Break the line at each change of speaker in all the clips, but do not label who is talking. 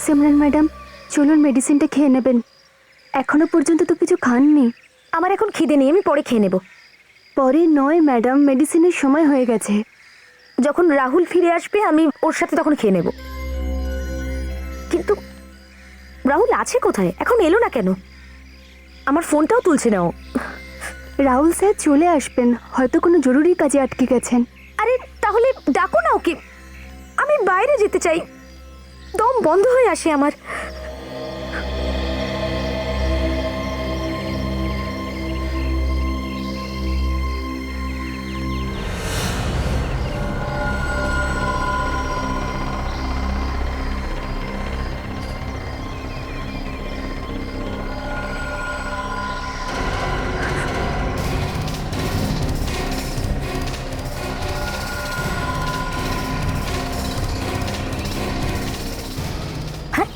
Simran madam, চলুন মেডিসিনটা খেয়ে নেবেন। এখনো পর্যন্ত তো কিছু খাননি।
আমার এখন খিদে নেই, আমি পরে খেয়ে নেব।
পরে নয় ম্যাডাম, মেডিসিনের সময় হয়ে গেছে।
যখন রাহুল ফিরে আসবে আমি ওর সাথে তখন খেয়ে নেব। কিন্তু রাহুল আছে কোথায়? এখন এলো না কেন? আমার ফোনটাও তুলছে না ও।
রাহুল স্যার চলে আসবেন, হয়তো কোনো জরুরি কাজে আটকে গেছেন।
আরে তাহলে ডাকো না ওকে, আমি বাইরে যেতে চাই, দম বন্ধ হয়ে আসে আমার। হ্যাঁ,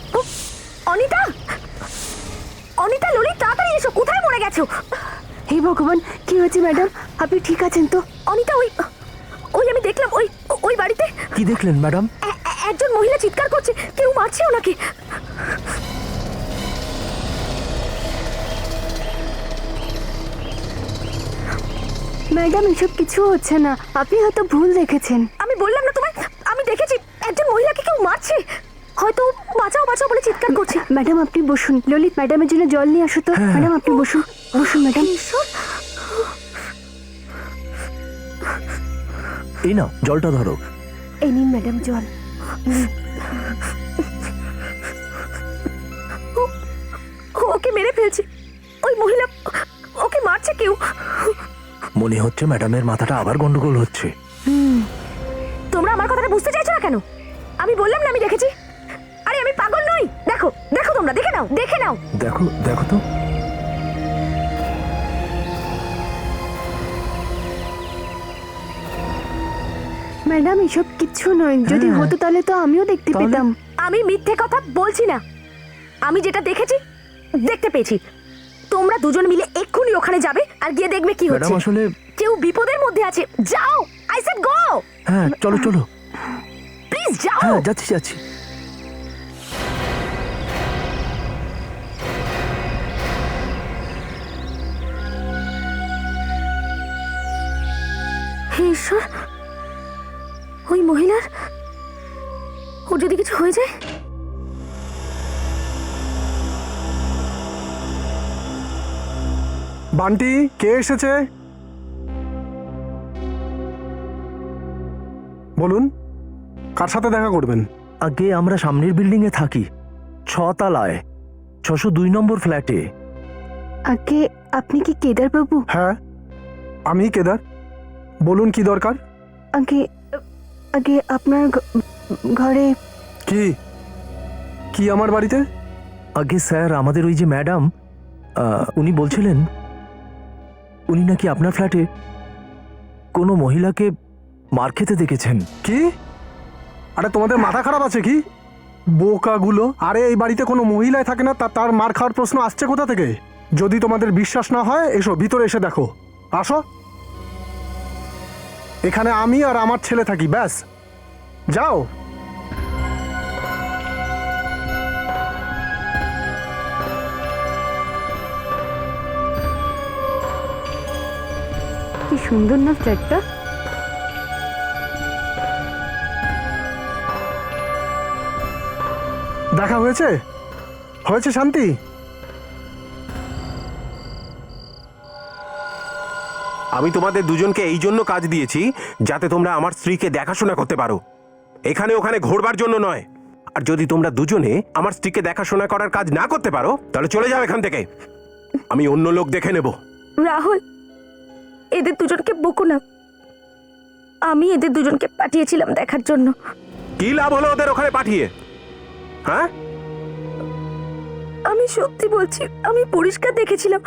অনিতা, অনিতা, ললিত, তাড়াতাড়ি এসো, কোথায় মরে গেছো?
হে ভগবান, কি হয়েছে ম্যাডাম? আপনি ঠিক আছেন তো?
অনিতা, ওই ওই আমি দেখলাম ওই ওই বাড়িতে
কি দেখলেন ম্যাডাম?
একজন মহিলা চিৎকার করছে, কেউ মারছে ওনাকে।
ম্যাডাম, এসব কিছু হচ্ছে না, আপনি হয়তো ভুল দেখেছেন।
আমি বললাম না তোমায়, আমি দেখেছি একজন মহিলাকে কেউ মারছে, হয়তো বাঁচাও বাঁচাও বলে চিৎকার করছে।
ম্যাডাম আপনি বসুন, ললিত ম্যাডামের জন্য জল নিয়ে আসো তো। ম্যাডাম আপনি বসুন, বসুন ম্যাডাম।
ঈশ্বর,
এই না, জলটা ধরো।
এই নিন ম্যাডাম জল।
ওকে মেরে ফেলছে, ওই মহিলা ওকে মারছে কেউ।
মনে হচ্ছে ম্যাডামের মাথাটা আবার গন্ডগোল হচ্ছে।
তোমরা আমার কথাটা বুঝতে চাইছো না কেন? আমি বললাম না আমি দেখেছি। আরে আমি পাগল নই, দেখো দেখো, তোমরা দেখে নাও, দেখে নাও।
দেখো দেখো তো।
ম্যাডাম এসব কিচ্ছু নয়, যদি
হ্যাঁ।
হতো তাহলে তো আমিও দেখতে
তাহলে?
পেতাম।
আমি মিথ্যে কথা বলছি না, আমি যেটা দেখেছি, দেখতে পেয়েছি। তোমরা দুজন মিলে এক্ষুনি ওখানে যাবে আর গিয়ে দেখবে কি হচ্ছে।
ম্যাডাম আসলে
কেউ বিপদের মধ্যে আছে, যাও, আই সেড গো,
হ্যাঁ, চলো চলো।
প্লিজ যাও।
হ্যাঁ, যাচ্ছি যাচ্ছি।
হে ঈশ্বর, ওই মহিলার, ওর যদি কিছু হয়ে যায়।
বান্টি, কে এসেছে বলুন? কার সাথে দেখা করবেন?
আগে আমরা সামনের বিল্ডিং এ থাকি, 6 তলায়, 602 নম্বর ফ্ল্যাটে।
আগে আপনি কি কেদার বাবু?
হ্যাঁ, আমি কেদার। বলুন কি দরকার?
আগে আগে আপনার ঘরে
কি কি আমার বাড়িতে?
আগে স্যার, আমাদের ওই যে ম্যাডাম, উনি বলছিলেন উনি নাকি আপনার ফ্ল্যাটে কোনো মহিলাকে মার খেতে দেখেছেন।
কি? আরে তোমাদের মাথা খারাপ আছে কি বোকাগুলো? আরে এই বাড়িতে কোনো মহিলাই থাকে না, তার মার খাওয়ার প্রশ্ন আসছে কোথা থেকে? যদি তোমাদের বিশ্বাস না হয় এসো ভিতরে এসে দেখো। আসো, এখানে আমি আর আমার ছেলে থাকি, ব্যাস। যাও।
কি সুন্দর না ফ্ল্যাটটা।
দেখা হয়েছে? হয়েছে শান্তি?
আমি তোমাদের দুজনকে এই জন্য কাজ দিয়েছি যাতে তোমরা আমার স্ত্রীকে দেখাশোনা করতে পারো, এখানে ওখানে ঘোরবার জন্য নয়। আর যদি তোমরা দুজনে আমার স্ত্রীকে দেখাশোনা করার কাজ না করতে পারো তাহলে চলে যাও এখান থেকে, আমি অন্য লোক দেখে নেব।
রাহুল, এদের দুজনকে বকো না, আমি এদের দুজনকে পাঠিয়েছিলাম দেখার জন্য।
কি লাভ হলো ওদের ওখানে পাঠিয়ে? হ্যাঁ,
আমি সত্যি বলছি, আমি পরিষ্কার দেখেছিলাম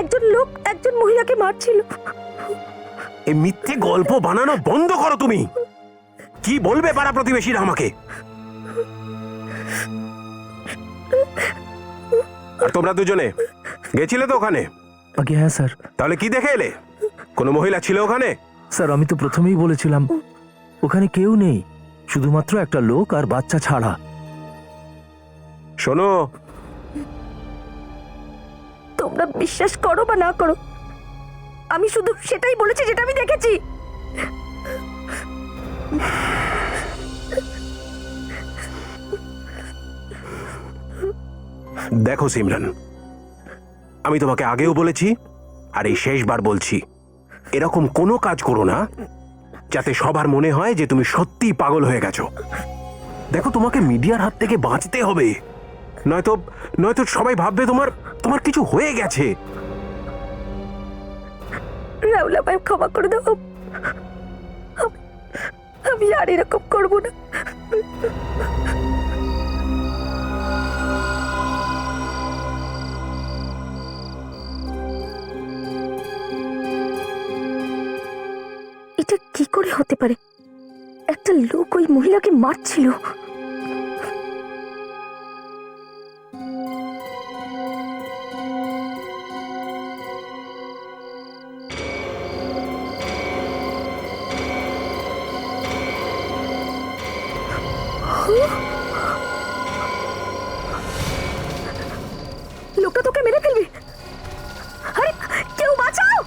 একজন লোক একজন মহিলাকে মারছিল।
এই মিথ্যে গল্প বানানো বন্ধ করো তুমি। কি বলবে পাড়া প্রতিবেশীরা আমাকে? আর তোমরা দুজনে গেছিলে তো ওখানে?
আগে হ্যাঁ স্যার।
তাহলে কি দেখে এলে? কোনো মহিলা ছিল ওখানে?
স্যার আমি তো প্রথমেই বলেছিলাম ওখানে কেউ নেই, শুধুমাত্র একটা লোক আর বাচ্চা ছাড়া।
শোনো,
তোমরা বিশ্বাস করো বা না করো, আমি শুধু সেটাই বলেছি যেটা আমি দেখেছি।
দেখো সিমরান, আমি তোমাকে আগেও বলেছি আর এই শেষবার বলছি, এরকম কোনো কাজ করো না যাতে সবার মনে হয় যে তুমি সত্যিই পাগল হয়ে গেছো। দেখো, তোমাকে মিডিয়ার হাত থেকে বাঁচতে হবে, নয়তো নয়তো সবাই ভাববে তোমার তোমার কিছু হয়ে গেছে।
রাহুল, আমায় ক্ষমা করে দাও। আমি আর এরকম করবো না। এটা কি করে হতে পারে? একটা লোক ওই মহিলাকে মারছিল। লোকটা তোকে মেরে ফেলবে। আরে কেউ বাঁচাও!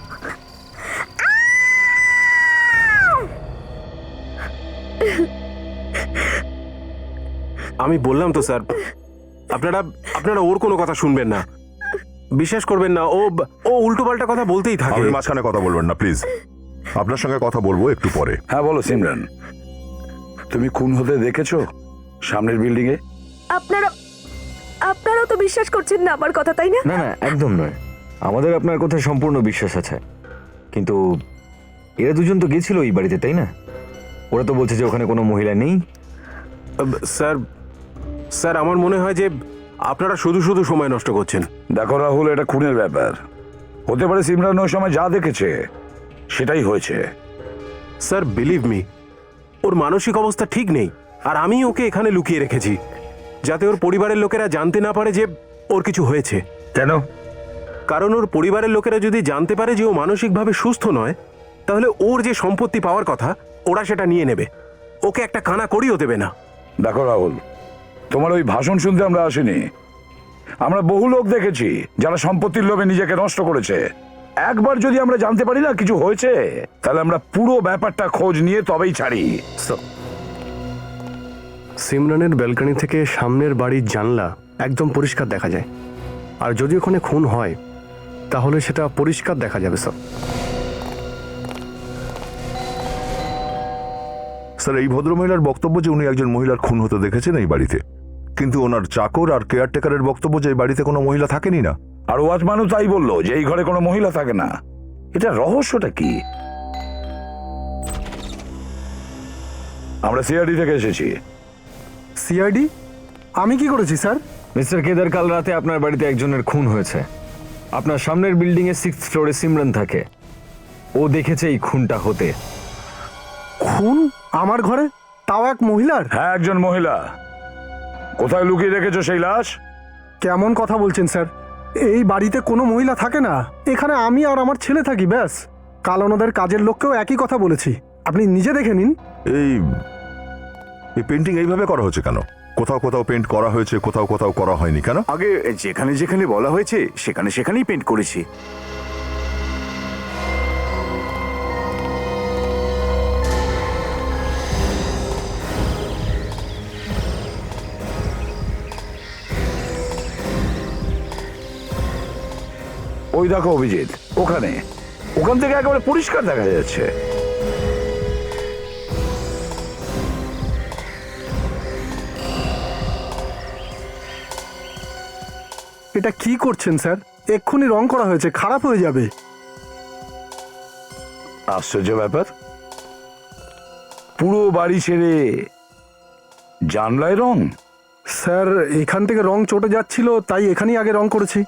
আমি বললাম তো স্যার, আপনারা আপনারা ওর কোনো কথা শুনবেন না, বিশ্বাস করবেন না। ও ও উল্টোপাল্টা কথা বলতেই থাকে।
আপনি মাঝখানে কথা বলবেন না প্লিজ। আপনার সঙ্গে কথা বলবো একটু পরে।
হ্যাঁ বলো সিমরান, তুমি খুন হতে দেখেছো সামনের বিল্ডিং এ?
আপনারাও তো বিশ্বাস করছেন না আমার কথা, তাই না?
না না, একদম নয়। আমাদের আপনার কথায় সম্পূর্ণ বিশ্বাস আছে, কিন্তু এরা দুজন তো গেছিল এই বাড়িতে, তাই না? ওরা তো বলছে যে ওখানে কোনো মহিলা নেই।
স্যার স্যার আমার মনে হয় যে আপনারা শুধু শুধু সময় নষ্ট করছেন।
দেখো রাহুল, এটা খুনের ব্যাপার। হতে পারে সিমরান ওই সময় যা দেখেছে সেটাই হয়েছে।
স্যার বিলিভ মি, ওর মানসিক অবস্থা ঠিক নেই, আর আমি ওকে এখানে লুকিয়ে রেখেছি যাতে ওর পরিবারের লোকেরা জানতে না পারে যে ওর কিছু হয়েছে।
কেন?
কারণ ওর পরিবারের লোকেরা যদি জানতে পারে যে ও মানসিকভাবে সুস্থ নয়, তাহলে ওর যে সম্পত্তি পাওয়ার কথা ওরা সেটা নিয়ে নেবে, ওকে একটা কানা করিও দেবে না।
দেখো রাহুল, তোমার ওই ভাষণ শুনতে আমরা আসিনি। আমরা বহু লোক দেখেছি যারা সম্পত্তির লোভে নিজেকে নষ্ট করেছে। একবার যদি আমরা জানতে পারি না কিছু হয়েছে, তাহলে আমরা পুরো ব্যাপারটা খোঁজ নিয়ে তবেই ছাড়ি।
সিমরানের ব্যালকনি থেকে সামনের বাড়ির জানলা একদম পরিষ্কার দেখা যায়, আর যদি ওখানে খুন হয় তাহলে সেটা পরিষ্কার দেখা যাবে স্যার।
স্যার, এই ভদ্রমহিলার বক্তব্য যে উনি একজন মহিলার খুন হতে দেখেছেন এই বাড়িতে, কিন্তু ওনার চাকর আর কেয়ারটেকারের বক্তব্য যে এই বাড়িতে কোনো মহিলা থাকেনি না।
আর ওয়াচম্যানও তাই বললো যে এই ঘরে কোনো মহিলা থাকে না। এটা রহস্যটা কি? আমরা সিআরডি থেকে এসেছি।
সিআইডি? আমি কি করেছি স্যার?
মিস্টার কেদার, কাল রাতে আপনার বাড়িতে একজনের খুন হয়েছে। আপনার সামনের বিল্ডিং এ 6th ফ্লোরে সিমরান থাকে। ও দেখেছে এই খুনটা হতে।
খুন আমার ঘরে, তাও এক মহিলার?
হ্যাঁ, একজন মহিলা। কোথায় লুকিয়ে রেখেছো সেই লাশ?
কেমন কথা বলছেন স্যার? এই বাড়িতে কোনো মহিলা থাকে না, এখানে আমি আর আমার ছেলে থাকি, ব্যাস। কাল ওনাদের কাজের লোককেও একই কথা বলেছি, আপনি নিজে দেখে নিন।
এই পেন্টিং এইভাবে করা হচ্ছে কেন? কোথাও কোথাও পেন্ট করা হয়েছে, কোথাও কোথাও করা হয়নি কেন?
আগে যেখানে যেখানে বলা হয়েছে সেখানে সেখানেই পেন্ট করেছি।
ওই দেখো অভিজিৎ, ওখানে, ওখান থেকে একেবারে পরিষ্কার দেখা যাচ্ছে।
এটা কি করছেন স্যার? এক্ষুনি রং করা হয়েছে, খারাপ হয়ে যাবে।
আশ্চর্য ব্যাপার, পুরো বাড়ি ছেড়ে জানলায় রং?
স্যার এখান থেকে রং চটে যাচ্ছিল, তাই এখানেই আগে রং করেছি।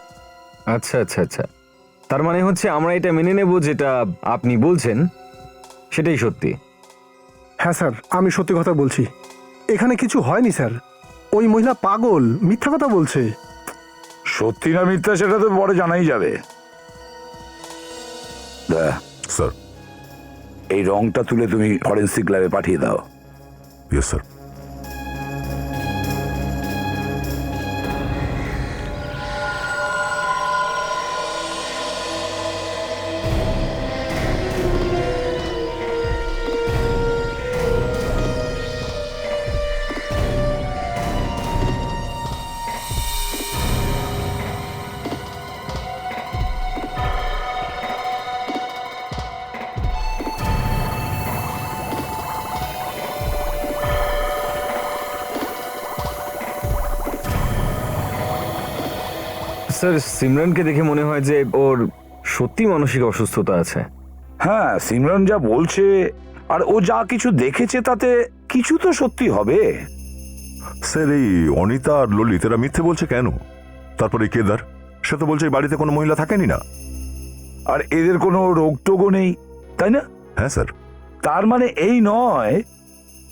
আচ্ছা আচ্ছা আচ্ছা, তার মানে হচ্ছে আমরা এটা মেনে নেব যেটা আপনি বলছেন সেটাই সত্যি।
হ্যাঁ স্যার, আমি সত্যি কথা বলছি, এখানে কিছু হয়নি স্যার। ওই মহিলা পাগল, মিথ্যা কথা বলছে।
সত্যি না মিথ্যা সেটা তো পরে জানাই যাবে।
স্যার।
এই রংটা তুলে তুমি ফরেন্সিক ল্যাবে পাঠিয়ে দাও।
Yes sir.
স্যার সিমরানকে দেখে মনে হয় যে ওর সত্যি মানসিক অসুস্থতা আছে।
হ্যাঁ, সিমরান যা বলছে আর ও যা কিছু দেখেছে তাতে কিছু তো সত্যি হবে।
স্যার এই অনিতা আর ললিত এরা মিথ্যে বলছে কেন? তারপরে এই কেদার, সে তো বলছে এই বাড়িতে কোনো মহিলা থাকেনি না।
আর এদের কোনো রোগটোগও নেই, তাই না?
হ্যাঁ স্যার।
তার মানে এই নয়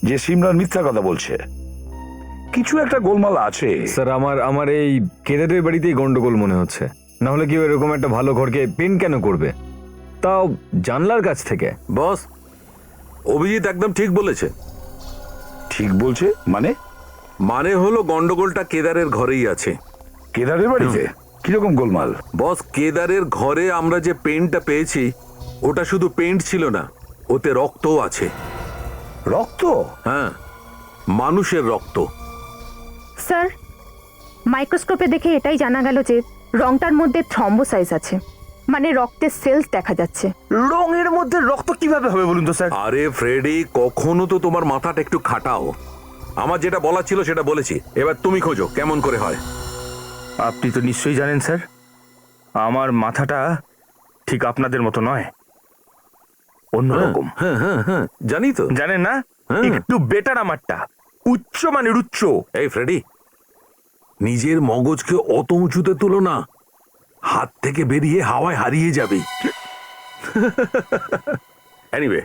যে সিমরান মিথ্যা কথা বলছে, কিছু একটা গোলমাল আছে।
স্যার আমার এই কেদারের বাড়িতেই গন্ডগোল মনে হচ্ছে। না হলে কেউ এরকম একটা ভালো ঘরকে পেন্ট কেন করবে, তাও জানলার কাছ থেকে?
বস, অভিজিৎ একদম ঠিক বলেছে।
ঠিক বলছে মানে?
মানে হলো গন্ডগোলটা কেদারের ঘরেই আছে।
কেদারের বাড়িতে কিরকম গোলমাল?
বস, কেদারের ঘরে আমরা যে পেন্টটা পেয়েছি ওটা শুধু পেন্ট ছিল না, ওতে রক্তও আছে।
রক্ত?
হ্যাঁ, মানুষের রক্ত।
স্যার, মাইক্রোস্কোপে দেখে এটাই জানা গেল যে রংটার মধ্যে থ্রম্বোসাইজ আছে, মানে রক্তের সেলস দেখা যাচ্ছে।
রঙের মধ্যে রক্ত কিভাবে হবে বলুন তো স্যার?
আরে ফ্রেডি, কখনো তো তোমার মাথাটা একটু খাটাও। আমার যেটা বলা ছিল সেটা বলেছি, এবার তুমি খোঁজো কেমন করে হয়।
আপনি তো নিশ্চয়ই জানেন স্যার, আমার মাথাটা ঠিক আপনাদের মতো নয়, অন্যরকম।
হ্যাঁ হ্যাঁ হ্যাঁ, জানি তো।
জানেন না, একটু বেটার আমারটা, উচ্চ মানে উচ্চ।
এই ফ্রেডি, নিজের মগজকে অত উঁচুতে তুলো না, হাত থেকে বেরিয়ে হাওয়ায় হারিয়ে যাবে। এনিওয়ে,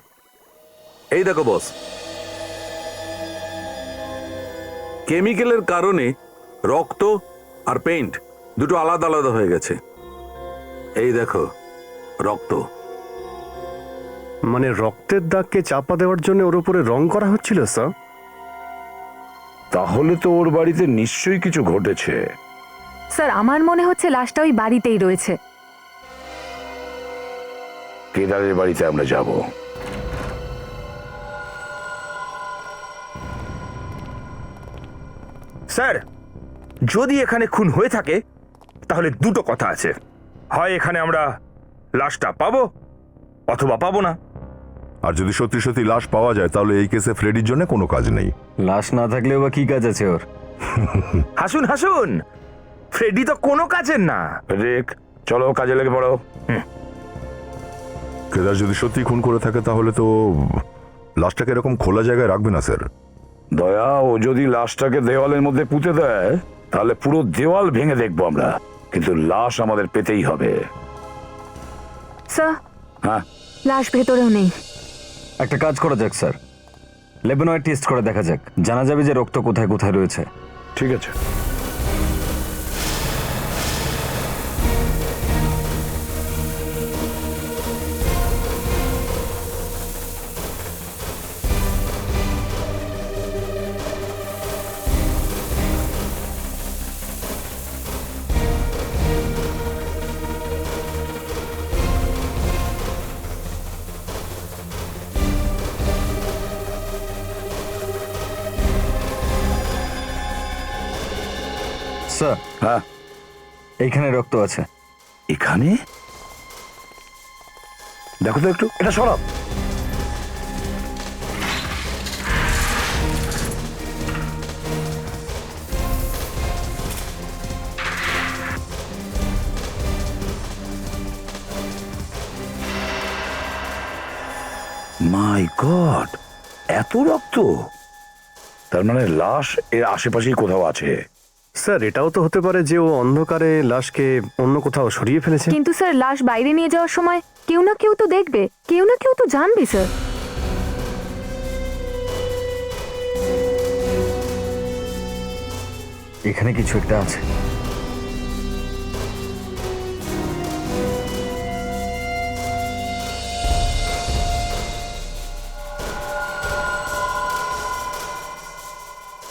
এই দেখো বস, কেমিক্যালের কারণে রক্ত আর পেইন্ট দুটো আলাদা আলাদা হয়ে গেছে। এই দেখো রক্ত।
মানে রক্তের দাগকে চাপা দেওয়ার জন্য ওর উপরে রং করা হচ্ছিল স্যার?
তাহলে তো ওর বাড়িতে নিশ্চয়ই কিছু ঘটেছে।
স্যার, আমার মনে হচ্ছে লাশটা ওই বাড়িতেই রয়েছে।
কেদারের বাড়িতে আমরা যাব।
স্যার, যদি এখানে খুন হয়ে থাকে তাহলে দুটো কথা আছে, হয় এখানে আমরা লাশটা পাবো অথবা পাবো না।
আর যদি সত্যি সত্যি লাশ পাওয়া যায় তাহলে এই কেসে ফ্রেডির জন্য কোনো কাজ নেই।
লাশ না থাকলেও বা কি কাজ আছে ওর?
হাসুন হাসুন, ফ্রেডি তো কোনো কাজের না।
রেক, চলো কাজে লেগে পড়ো।
কেদার যদি সত্যি খুন করে থাকে তাহলে তো লাশটাকে এরকম খোলা জায়গায় রাখবে না স্যার।
দয়া, ও যদি লাশটাকে দেওয়ালের মধ্যে পুঁতে দেয় তাহলে পুরো দেওয়াল ভেঙে দেখবো আমরা, কিন্তু লাশ আমাদের পেতেই হবে।
স্যার,
হ্যাঁ,
লাশ ভেতরেও নেই।
একটা কাজ করা যাক স্যার, লেবনয়েড টেস্ট করে দেখা যাক, জানা যাবে যে রক্ত কোথায় কোথায় রয়েছে।
ঠিক আছে।
স্যার,
হ্যাঁ,
এইখানে রক্ত আছে।
এখানে দেখো তো একটু, এটা সরাও। মাই গড, এত রক্ত! তার মানে লাশ এর আশেপাশেই কোথাও আছে।
স্যার, এটাও তো হতে পারে যে ও অন্ধকারে লাশকে অন্য কোথাও সরিয়ে ফেলেছে।
কিন্তু স্যার, লাশ বাইরে নিয়ে যাওয়ার সময় কেউ না কেউ তো দেখবে, কেউ না কেউ তো জানবে স্যার।
এখানে কিছু একটা আছে।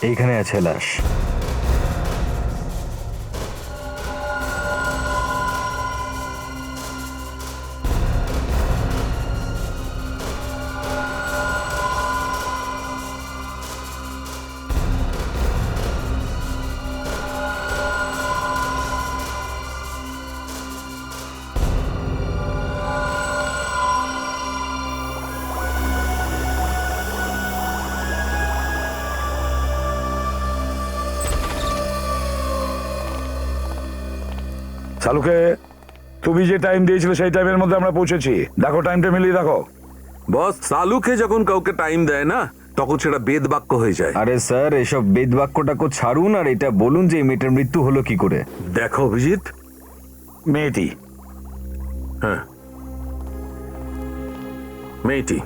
এইখানে আছে লাশ।
শালুকে, তুমি যে টাইম দিয়েছিলে সেই টাইমের মধ্যে আমরা পৌঁছেছি। দেখো টাইমটা মিলিয়ে দেখো।
বস, সালুকে যখন কাউকে টাইম দেয় না, তখন সেটা বেদ বাক্য হয়ে যায়।
আরে স্যার, এসব বেদ বাক্যটাকে ছাড়ুন আর এটা বলুন যে এই মেয়েটার মৃত্যু হলো কি করে।
দেখো অভিজিৎ,
মেয়েটি
হ্যাঁ মেয়েটি,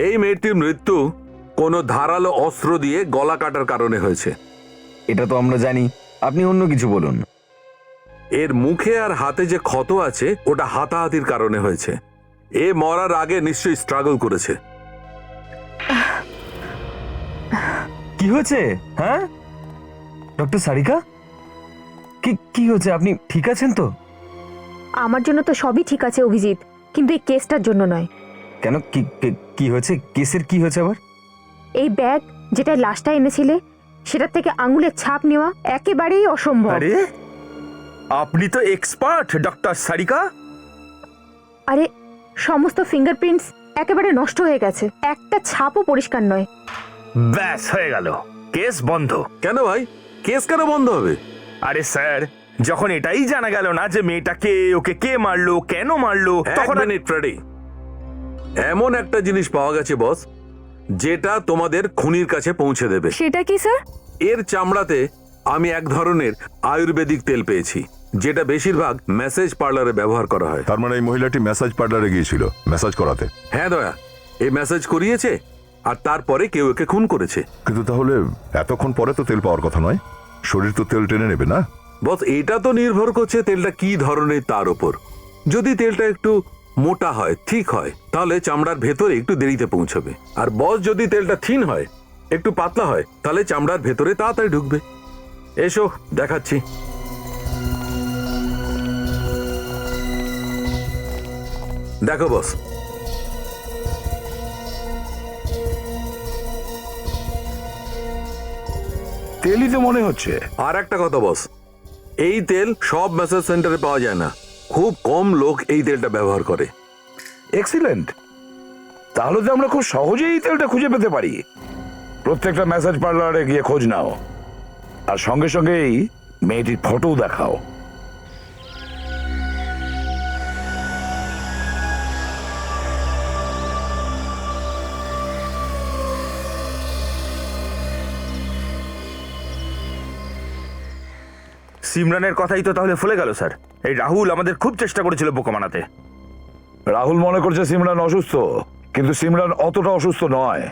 এই মেয়েটির মৃত্যু কোনো ধারালো অস্ত্র দিয়ে গলা কাটার কারণে হয়েছে।
এটা তো আমরা জানি, আপনি অন্য কিছু বলুন।
এর মুখে আর হাতে যে ক্ষত আছে ওটা হাতাহাতির কারণে হয়েছে। এ মরার আগে নিশ্চয়ই স্ট্রাগল করেছে।
কি হয়েছে? হ্যাঁ ডক্টর সারিকা, কি হয়েছে? আপনি ঠিক আছেন তো?
আমার জন্য তো সবই ঠিক আছে অভিজিৎ, কিন্তু এই কেসটার জন্য নয়।
কেন, কি হয়েছে? কেসের কি হয়েছে আবার?
এই ব্যাগ যেটা লাশটা এনেছিলে সেটার থেকে আঙুলের ছাপ নেওয়া একেবারেই অসম্ভব।
আরে আপনি তো এক্সপার্ট ডক্টর সারিকা।
আরে সমস্ত ফিঙ্গারপ্রিন্টস একেবারে নষ্ট হয়ে গেছে, একটা ছাপও পরিষ্কার নয়।
ব্যাস হয়ে গেল, কেস বন্ধ।
কেন ভাই, কেস কেন বন্ধ হবে?
আরে স্যার, যখন এটাই জানা গেল না যে মেয়েটাকে ওকে কে মারলো, কেন মারলো, তখন
মিনিট ফ্রেডি, এমন একটা জিনিস পাওয়া গেছে বস, যেটা তোমাদের খুনির কাছে পৌঁছে দেবে।
সেটা কি স্যার?
এর চামড়াতে আমি এক ধরনের আয়ুর্বেদিক তেল পেয়েছি, যেটা বেশিরভাগ ম্যাসাজ পার্লারে ব্যবহার করা হয়।
তার মানে এই মহিলাটি ম্যাসাজ পার্লারে গিয়েছিল ম্যাসাজ করাতে।
হ্যাঁ দয়া, এই ম্যাসাজ করিয়েছে আর তারপরে কেউ একে খুন করেছে।
কিন্তু তাহলে এতক্ষণ পরে তো তেল পাওয়ার কথা নয়, শরীর তো তেল টেনে নেবে না?
বস, এটা তো নির্ভর করছে তেলটা কি ধরনের তার উপর। যদি তেলটা একটু মোটা হয়, ঠিক হয়, তাহলে চামড়ার ভেতরে একটু দেরিতে পৌঁছবে। আর বস, যদি তেলটা থিন হয়, একটু পাতলা হয়, তাহলে চামড়ার ভেতরে তাড়াতাড়ি ঢুকবে। এসো দেখাচ্ছি। দেখো বস,
তেলই তো মনে হচ্ছে।
আর একটা কথা বস, এই তেল সব ম্যাসাজ সেন্টারে পাওয়া যায় না, খুব কম লোক এই তেলটা ব্যবহার করে।
এক্সিলেন্ট, তাহলে তো আমরা খুব সহজেই এই তেলটা খুঁজে পেতে পারি। প্রত্যেকটা ম্যাসাজ পার্লারে গিয়ে খোঁজ নাও, আর সঙ্গে সঙ্গেই মেয়েটির ফটো দেখাও।
সিমরানের কথাই তো তাহলে ফলে গেল স্যার। এই রাহুল আমাদের খুব চেষ্টা করেছিল বোকা বানাতে।
রাহুল মনে করছে সিমরান অসুস্থ, কিন্তু সিমরান অতটা অসুস্থ নয়।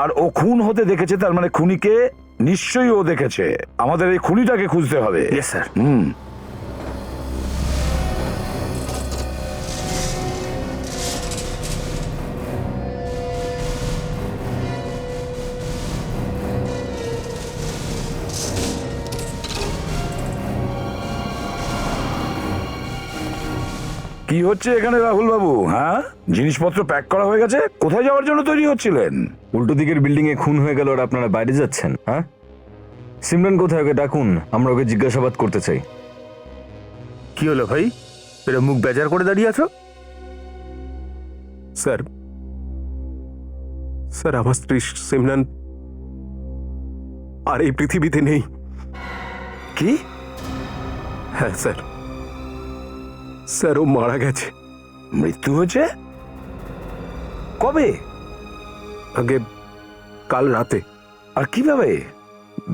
আর ও খুন হতে দেখেছে, তার মানে খুনিকে নিশ্চয়ই ও দেখেছে। আমাদের এই খুনিটাকে খুঁজতে হবে।
Yes sir.
কি হচ্ছে এখানে রাহুল বাবু? হ্যাঁ, জিনিসপত্র প্যাক করা হয়ে গেছে? কোথায় যাওয়ার জন্য তৈরি হচ্ছিলেন?
উল্টো দিকের বিল্ডিং এ খুন হয়ে গেল আর আপনারা বাইরে যাচ্ছেন? হ্যাঁ, সিমরান কোথায়, ওকে ডাকুন, আমরা ওকে জিজ্ঞাসাবাদ করতে চাই।
কি হলো ভাই, এরা মুখ বেজার করে দাঁড়িয়ে আছো?
স্যার, স্যার আমার স্ত্রী সিমরান আর এই পৃথিবীতে নেই।
কি?
হ্যাঁ স্যার, স্যার ও মারা গেছে।
মৃত্যু হয়েছে? কবে?
আগে কাল রাতে।
আর কিভাবে?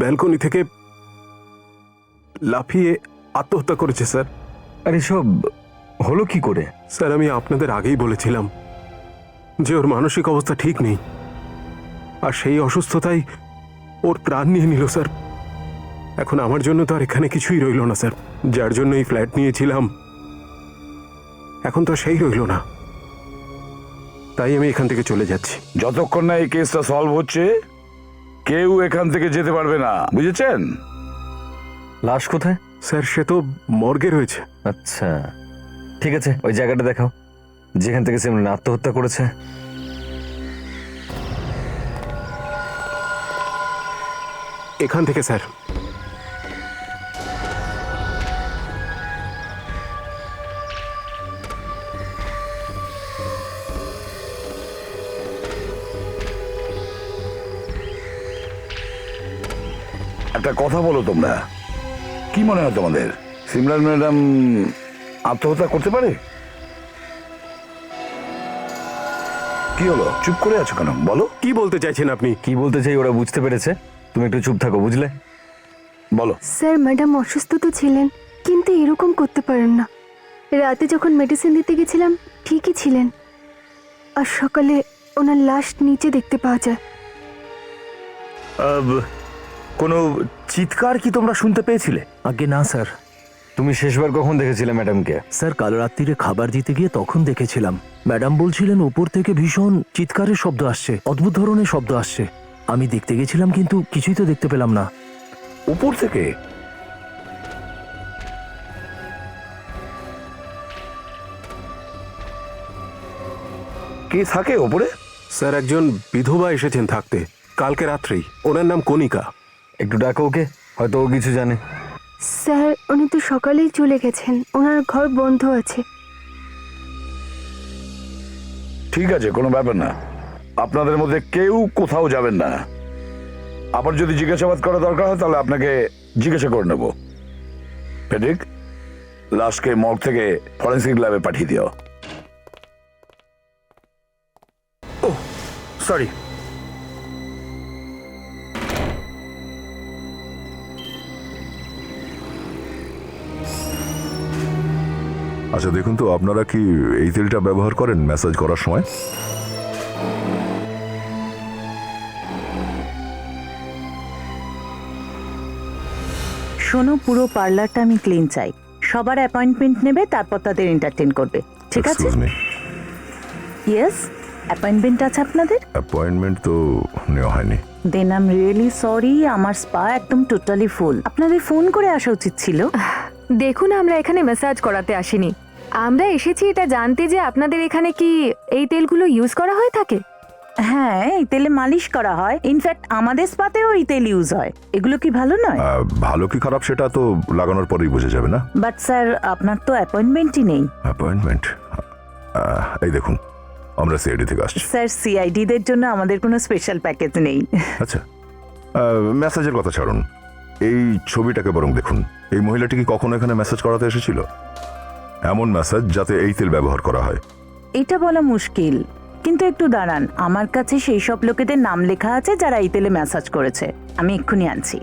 ব্যালকনি থেকে লাফিয়ে আত্মহত্যা করেছে স্যার।
আর এসব হলো কি করে?
স্যার, আমি আপনাদের আগেই বলেছিলাম যে ওর মানসিক অবস্থা ঠিক নেই, আর সেই অসুস্থতাই ওর প্রাণ নিয়ে নিল স্যার। এখন আমার জন্য তো আর এখানে কিছুই রইল না স্যার, যার জন্য এই ফ্ল্যাট নিয়েছিলাম এখন তো সেই রইল না, তাই আমি এখান থেকে চলে যাচ্ছি।
যতক্ষণ না এই কেসটা সলভ হচ্ছে কেউ এখান থেকে যেতে পারবে না, বুঝেছেন?
লাশ কোথায়?
স্যার, সে তো মর্গে রয়েছে।
আচ্ছা ঠিক আছে, ওই জায়গাটা দেখাও যেখান থেকে সিমরান আত্মহত্যা করেছে।
এখান থেকে স্যার।
একটা কথা বলো তোমরা, কি মনে হয় তোমাদের সিমরান ম্যাডাম আত্মহত্যা করতে পারে? কি হলো, চুপ করে আছো কেন, বলো।
কি বলতে চাইছেন আপনি?
কি বলতে চাই ওরা বুঝতে পেরেছে, তুমি একটু চুপ থাকো, বুঝলে?
বলো।
স্যার ম্যাডাম অসুস্থ তো ছিলেন, কিন্তু এরকম করতে পারেন না। রাতে যখন মেডিসিন দিতে গেছিলাম ঠিকই ছিলেন, আর সকালে ওনার লাশ নিচে দেখতে পাওয়া যায়।
কোনো চিৎকার কি তোমরা শুনতে পেয়েছিলে? আগে না স্যার।
তুমি শেষবার কখন দেখেছিলে ম্যাডামকে?
স্যার কাল রাত্রিরে খাবার দিতে গিয়ে তখন দেখেছিলাম। ম্যাডাম বলছিলেন উপর থেকে ভীষণ চিৎকারের শব্দ আসছে, অদ্ভুত ধরনের শব্দ আসছে। আমি দেখতে গেছিলাম কিন্তু কিছুই তো দেখতে পেলাম না।
উপর থেকে? কে থাকে ওপরে?
স্যার একজন বিধবা এসেছেন থাকতে কালকে রাত্রেই। ওনার নাম কণিকা।
একটু ডাকো ওকে, হয়তো ও কিছু জানে।
স্যার উনি তো সকালেই চলে গেছেন, ওনার ঘর বন্ধ আছে।
ঠিক আছে, কোনো ব্যাপার না। আপনাদের মধ্যে কেউ কোথাও যাবেন না। আবার যদি জিজ্ঞাসাবাদ করা দরকার হয় তাহলে আপনাকে জিজ্ঞাসা করে নেব। ফেডরিক, লাশকে মর্গ থেকে ফরেন্সিক ল্যাবে পাঠিয়ে দিও।
সরি।
আচ্ছা দেখুন তো, আপনারা কি এই তেলটা ব্যবহার করেন ম্যাসাজ করার সময়?
শোনো, পুরো পার্লারটা আমি ক্লিন চাই। সবার অ্যাপয়েন্টমেন্ট নেবে, তারপর তাদের এন্টারটেইন করবে, ঠিক আছে?
এক্সকিউজ মি,
ইয়েস, অ্যাপয়েন্টমেন্ট আছে আপনাদের?
অ্যাপয়েন্টমেন্ট তো নেওয়া হয়নি।
Then I am really sorry, আমার স্পা একদম টোটালি ফুল। আপনাদের ফোন করে আসা উচিত ছিল।
দেখুন, আমরা এখানে ম্যাসাজ করাতে আসিনি, আমরা এসেছি এটা জানতে যে আপনাদের এখানে কি এই তেলগুলো ইউজ করা হয়ে থাকে।
হ্যাঁ, এই তেলে মালিশ করা হয়। ইনফ্যাক্ট আমাদের স্পাতেও এই তেল ইউজ হয়। এগুলো কি ভালো নয়?
ভালো কি খারাপ সেটা তো লাগানোর পরেই বোঝা যাবে না।
বাট স্যার, আপনার তো অ্যাপয়েন্টমেন্টই নেই।
অ্যাপয়েন্টমেন্ট? এই দেখুন, আমরা সিআইডি থেকে আসছি।
স্যার, সিআইডি দের জন্য আমাদের কোনো স্পেশাল প্যাকেজ নেই।
আচ্ছা, মেসেজের কথা ছাড়ুন, এই ছবিটাকে বরং দেখুন। এই মহিলাটি কি কখনো এখানে মেসেজ করাতে এসেছিল? এমন মেসেজ যাতে এই তেল ব্যবহার করা হয়।
এটা বলা মুশকিল, কিন্তু একটু দাঁড়ান, আমার কাছে সেই সব লোকেদের নাম লেখা আছে যারা এই তেলে ম্যাসাজ করেছে। আমি এক্ষুনি আনছি।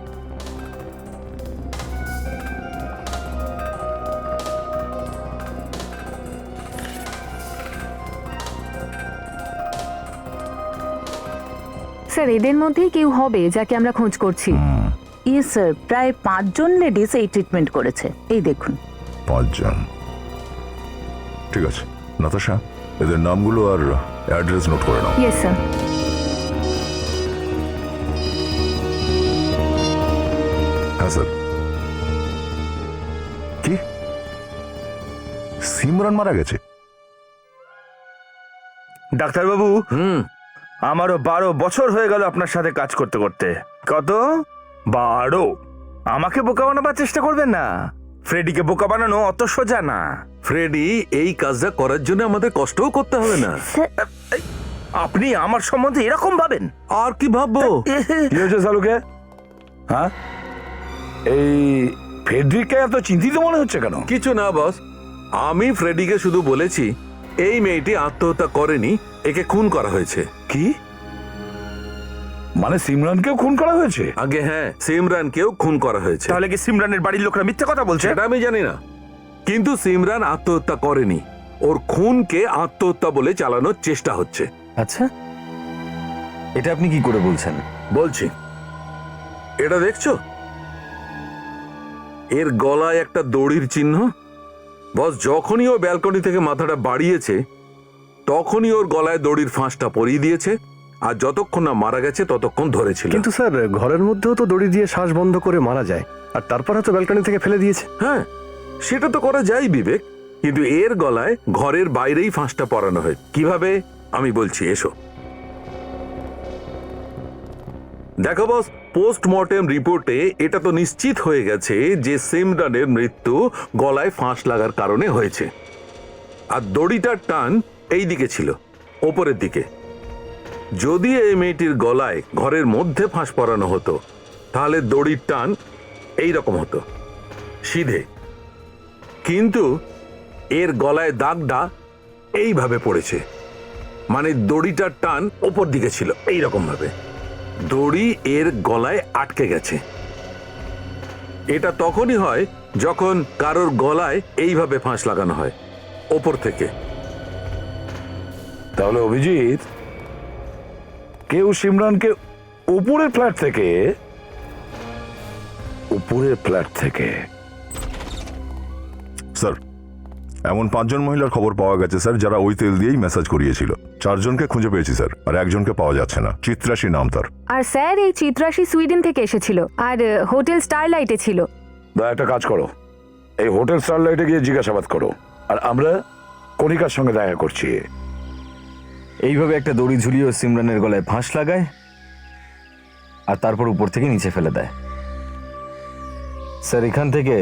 স্যার এদের মধ্যেই কেউ হবে যাকে আমরা খোঁজ করছি।
ইয়েস স্যার, প্রায় 5 জন লেডিস এই ট্রিটমেন্ট করেছে। এই দেখুন।
5 জন? ঠিক আছে নাতাশা, এদের নামগুলো আর অ্যাড্রেস নোট করে নাও।
Yes sir.
হ্যাঁ স্যার। কি সিমরান মারা গেছে?
ডাক্তারবাবু, আমারও 12 বছর হয়ে গেল আপনার সাথে কাজ করতে করতে। কত? 12। আমাকে বোকা বানাবার চেষ্টা করবেন না। ফ্রেডিকে বোকা বানানো অত সোজা না।
ফ্রেডি, এই কাজটা করার জন্য আমাদের কষ্টও করতে হবে না।
আপনি আমার সম্বন্ধে এরকম ভাবেন?
আর কি ভাববো?
কি হয়েছে সালুকে? হ্যাঁ, এই ফেডরিককে এত চিন্তিত মনে হচ্ছে কেন?
কিছু না বস, আমি ফ্রেডিকে শুধু বলেছি এই মেয়েটি আত্মহত্যা করেনি, একে খুন করা হয়েছে।
কি মানে সিমরানকেও খুন করা হয়েছে?
আগে হ্যাঁ, সিমরানকেও খুন করা হয়েছে।
তাহলে কি সিমরানের বাড়ির লোকরা মিথ্যে কথা বলছে?
সেটা আমি জানি না, কিন্তু সিমরান আত্মহত্যা করেনি। ওর খুনকে আত্মহত্যা বলে চালানোর চেষ্টা হচ্ছে।
আচ্ছা, এটা আপনি কি করে বলছেন?
বলছি, এটা দেখছো? এর গলায় একটা দড়ির চিহ্ন। বস, যখনই ও ব্যালকনি থেকে মাথাটা বাড়িয়েছে তখনই ওর গলায় দড়ির ফাঁসটা পরিয়ে দিয়েছে, আর যতক্ষণ না মারা গেছে ততক্ষণ ধরেছিল।
কিন্তু স্যার ঘরের মধ্যেও তো দড়ি দিয়ে শ্বাস বন্ধ করে মারা যায়, আর তারপর হয়তো ব্যালকনি থেকে ফেলে দিয়েছে।
হ্যাঁ, সেটা তো করা যায় বিবেক, কিন্তু এর গলায় ঘরের বাইরেই ফাঁসটা পরানো হয়। কিভাবে আমি বলছি, এসো দেখো বস। পোস্টমর্টেম রিপোর্টে এটা তো নিশ্চিত হয়ে গেছে যে সিমরানের মৃত্যু গলায় ফাঁস লাগার কারণে হয়েছে, আর দড়িটার টান এই দিকে ছিল, ওপরের দিকে। যদি এই মেয়েটির গলায় ঘরের মধ্যে ফাঁস পরানো হতো তাহলে দড়ির টান এই রকম হতো, সিধে, কিন্তু এর গলায় দাগটা এইভাবে পড়েছে, মানে দড়িটার টান ওপর দিকে ছিল এইরকম ভাবে, দড়ি এর গলায় আটকে গেছে। এটা তখনই হয় যখন কারোর গলায় এইভাবে ফাঁস লাগানো হয় ওপর থেকে।
তাহলে অভিজিৎ, কেউ সিমরানকে উপরের ফ্ল্যাট থেকে
স্যার, এমন 5 জন মহিলার খবর পাওয়া গেছে স্যার, যারা ওই তেল দিয়েই মেসেজ করিয়েছিল। 4 জনকে খুঁজে পেয়েছি স্যার, আর একজনকে পাওয়া যাচ্ছে না। চিত্রাশী নাম তার।
আর স্যার, এই চিত্রাশী সুইডেন থেকে এসেছিল আর হোটেল স্টারলাইটে ছিল।
একটা কাজ করো, এই হোটেল স্টারলাইটে গিয়ে জিজ্ঞাসাবাদ করো, আর আমরা কণিকার সঙ্গে দেখা করছি।
এইভাবে একটা দড়ি ঝুলিয়ে সিমরানের গলায় ফাঁস লাগায় আর তারপর উপর থেকে নিচে ফেলে দেয়। স্যার, এখান থেকে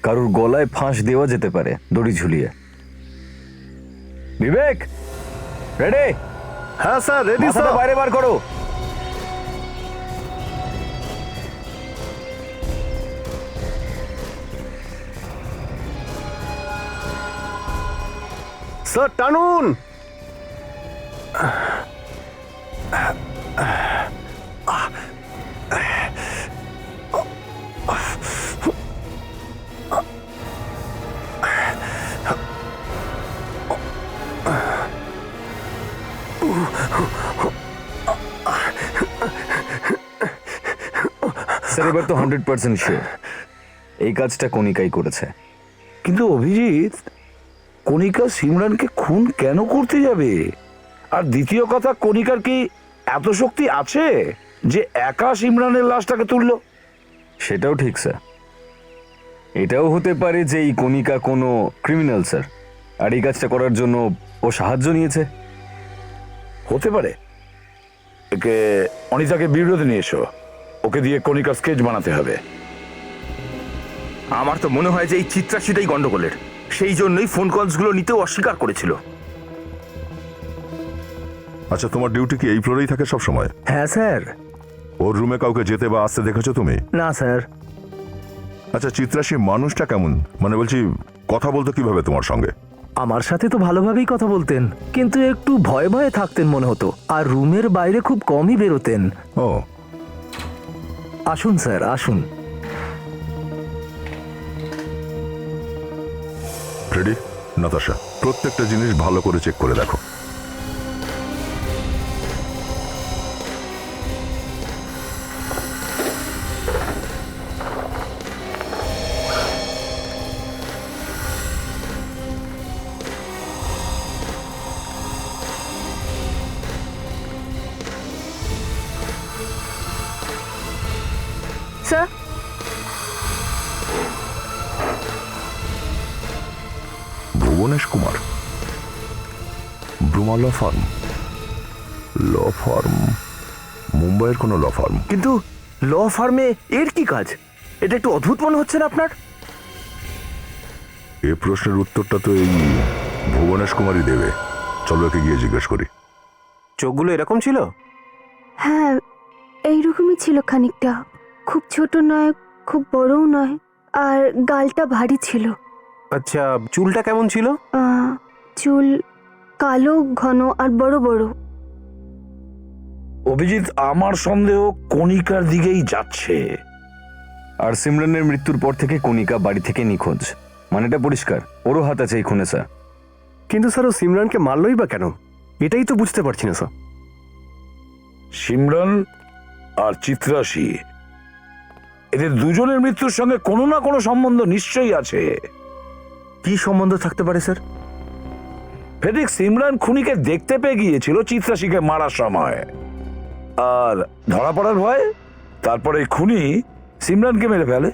কারুর গলায় ফাঁস দেওয়া যেতে পারে দড়ি ঝুলিয়ে। বিবেক, রেডি?
হ্যাঁ স্যার, রেডি স্যার।
বাইরে বার করো।
স্যার, টানুন।
স্যার, এবার তো 100% শিওর এই কাজটা কণিকাই করেছে।
কিন্তু অভিজিৎ, কণিকা সিমরানকে খুন কেন করতে যাবে? আর দ্বিতীয় কথা, কণিকার কি এত শক্তি আছে যে একা সিমরানের লাশটাকে তুললো?
সেটাও ঠিক স্যার। এটাও হতে পারে যে এই কণিকা কোনো ক্রিমিনাল স্যার, আর এই কাজটা করার জন্য ও সাহায্য নিয়েছে।
হতে পারে। একে অনিতাকে বিরোধে নিয়ে এসো, ওকে দিয়ে কণিকার স্কেচ বানাতে হবে।
আমার তো মনে হয় যে এই চিত্রাশীটাই গন্ডগোলের, সেই জন্যই ফোন কলসগুলো নিতেও অস্বীকার করেছিল।
আচ্ছা, তোমার ডিউটি কি এই ফ্লোরেই থাকে সব সময়?
হ্যাঁ স্যার।
ওর রুমে কাউকে যেতে বা আসতে দেখেছো তুমি?
না স্যার।
আচ্ছা, চিত্রাশী মানুষটা কেমন? মানে বলছি, কথা বলতো কিভাবে তোমার সঙ্গে?
আমার সাথে তো ভালোভাবেই কথা বলতেন, কিন্তু একটু ভয়ে ভয়ে থাকতেন মনে হতো, আর রুমের বাইরে খুব কমই বেরোতেন।
ও,
আসুন স্যার, আসুন।
রেডি? নাতাশা, প্রত্যেকটা জিনিস ভালো করে চেক করে দেখো।
স্যার,
ভুবনেশ কুমার, ব্রুমা ল ফার্ম। ল ফার্ম, মুম্বাইয়ের কোনো ল ফার্ম।
কিন্তু ল ফার্মে এর কি কাজ? এটা একটু অদ্ভুত মনে হচ্ছে না আপনার?
এই প্রশ্নের উত্তরটা তো এই ভুবনেশ কুমারই দেবে। চলো একে গিয়ে জিজ্ঞেস করি।
চোখগুলো এরকম ছিল?
হ্যাঁ, এইরকমই ছিল খানিকটা। খুব ছোট নয়, খুব বড়ও নয়, আর গালটা ভারী ছিল।
আচ্ছা, চুলটা কেমন ছিল?
চুল কালো, ঘন আর বড় বড়।
অভিজিৎ, আমার সন্দেহ কণিকার দিকেই যাচ্ছে।
আর সিমরানের মৃত্যুর পর থেকে কণিকা বাড়ি থেকে নিখোঁজ, মানে এটা পরিষ্কার ওরও হাত আছে এই খুনে স্যার।
কিন্তু স্যার, ও সিমরানকে মারলই বা কেন? এটাই তো বুঝতে পারছি না স্যার।
সিমরান আর চিত্রাশী, এদের দুজনের মৃত্যুর সঙ্গে কোনো না কোনো সম্বন্ধ নিশ্চয়ই আছে।
কি সম্বন্ধ থাকতে পারে স্যার?
ফেডিক সিমরান খুনিকে দেখতে পেয়ে গিয়েছিল চিত্রাশীকে মারার সময়, আর ধরা পড়ার ভয় তারপরে খুনি সিমরানকে মেরে ফেলে।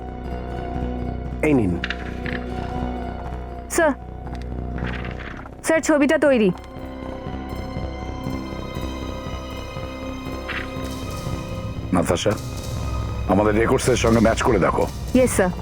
এই নিন
স্যার, স্যার ছবিটা তৈরি।
নাতাশা, আমাদের রেকর্ডসের সঙ্গে ম্যাচ করে দেখো।
Yes sir.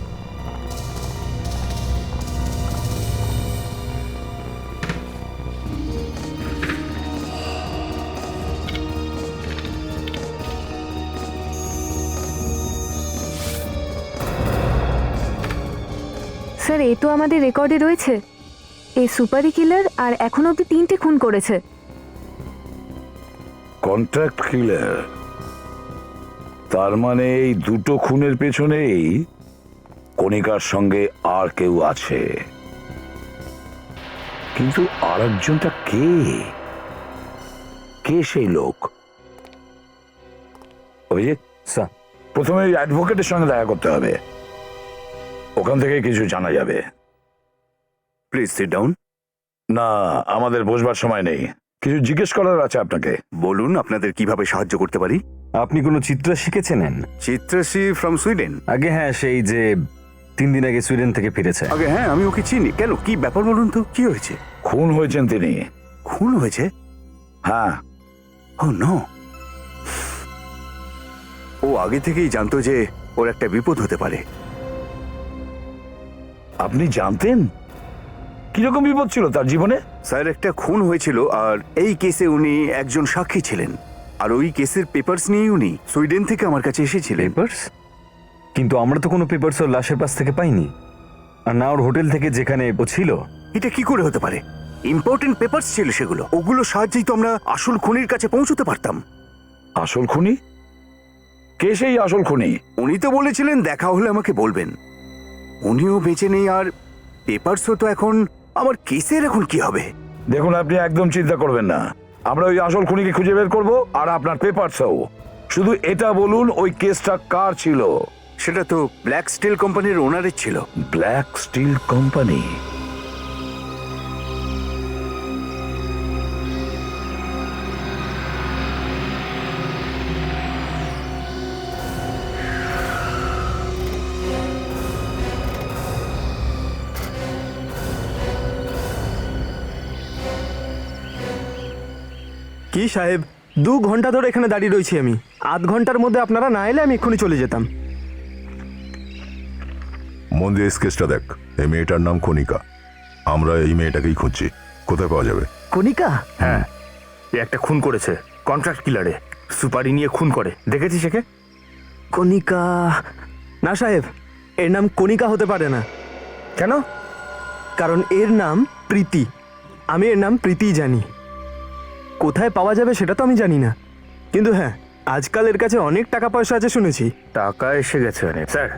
স্যার এ তো আমাদের রেকর্ডে রয়েছে, এই সুপারি কিলার আর এখন অব্দি 3টে খুন করেছে।
কন্ট্রাক্ট কিলার, তার মানে এই দুটো খুনের পেছনেই কণিকার সঙ্গে আর কেউ আছে। কিন্তু আরেকজনটা কে? কে সেই লোক? অভিজিৎ,
স্যার,
প্রথমে ওই অ্যাডভোকেটের সঙ্গে দেখা করতে হবে, ওখান থেকে কিছু জানা যাবে।
Please sit down.
না, আমাদের বসবার সময় নেই, কিছু জিজ্ঞেস করার আছে আপনাকে।
বলুন আপনাদের কিভাবে সাহায্য করতে পারি।
আপনি কোনো চিত্রা শিখেছেন?
চিত্রাশ্রী ফ্রম সুইডেন।
আগে হ্যাঁ, সেই যে 3 দিন আগে সুইডেন থেকে ফিরেছে।
আগে হ্যাঁ, আমি ওকে চিনি। কেন, কি ব্যাপার বলুন তো, কি হয়েছে?
খুন হয়েছেন তিনি।
খুন হয়েছে?
হ্যাঁ।
ও নো। ও আগে থেকেই জানতো যে ওর একটা বিপদ হতে পারে।
আপনি জানতেন? কিরকম বিপদ ছিল তার জীবনে?
স্যার, একটা খুন হয়েছিল আর এই কেসে উনি একজন সাক্ষী ছিলেন, আর ওই কেসের পেপারস নিয়ে উনি সুইডেন থেকে আমার কাছে এসেছিলেন।
পেপারস? কিন্তু আমরা তো কোনো পেপারস ওর লাশের পাশ থেকে পাইনি, আর না ওর হোটেল থেকে যেখানে ও ছিল।
এটা কি করে হতে পারে? ইম্পর্টেন্ট পেপারস ছিল সেগুলো, ওগুলো সাহায্যেই তো আমরা আসল খুনির কাছে পৌঁছতে পারতাম।
আসল খুনি? কে সেই আসল খুনি?
উনি তো বলেছিলেন দেখা হলে আমাকে বলবেন। উনিও বেঁচে নেই, আর পেপারসও তো এখন আমার কেসের এখন কি হবে?
দেখুন, আপনি একদম চিন্তা করবেন না, আমরা ওই আসল খুনিকে খুঁজে বের করব, আর আপনার পেপারসও। শুধু এটা বলুন, ওই কেসটা কার ছিল?
সেটা তো ব্ল্যাক স্টিল কোম্পানির ওনারের ছিল।
Black steel company?
কি সাহেব, 2 ঘন্টা ধরে এখানে দাঁড়িয়ে রয়েছি আমি। আধ ঘন্টার মধ্যে আপনারা না এলে আমি এক্ষুনি চলে যেতাম।
মন দিয়ে স্কেচটা দেখ। এই মেয়েটার নাম কণিকা। আমরা এই মেয়েটাকেই খুঁজছি। কোথায় পাওয়া যাবে?
কণিকা? হ্যাঁ, এ একটা খুন করেছে, কন্ট্রাক্ট কিলারে। সুপারি নিয়ে খুন করে, দেখেছিস একে?
কণিকা? না সাহেব, এর নাম কণিকা হতে পারে না।
কেন?
কারণ এর নাম প্রীতি। আমি এর নাম প্রীতিই জানি। কোথায় পাওয়া যাবে সেটা তো আমি জানি না, কিন্তু হ্যাঁ, আজকাল এর কাছে অনেক টাকা পয়সা আছে শুনেছি।
টাকা এসে গেছে অনেক। স্যার,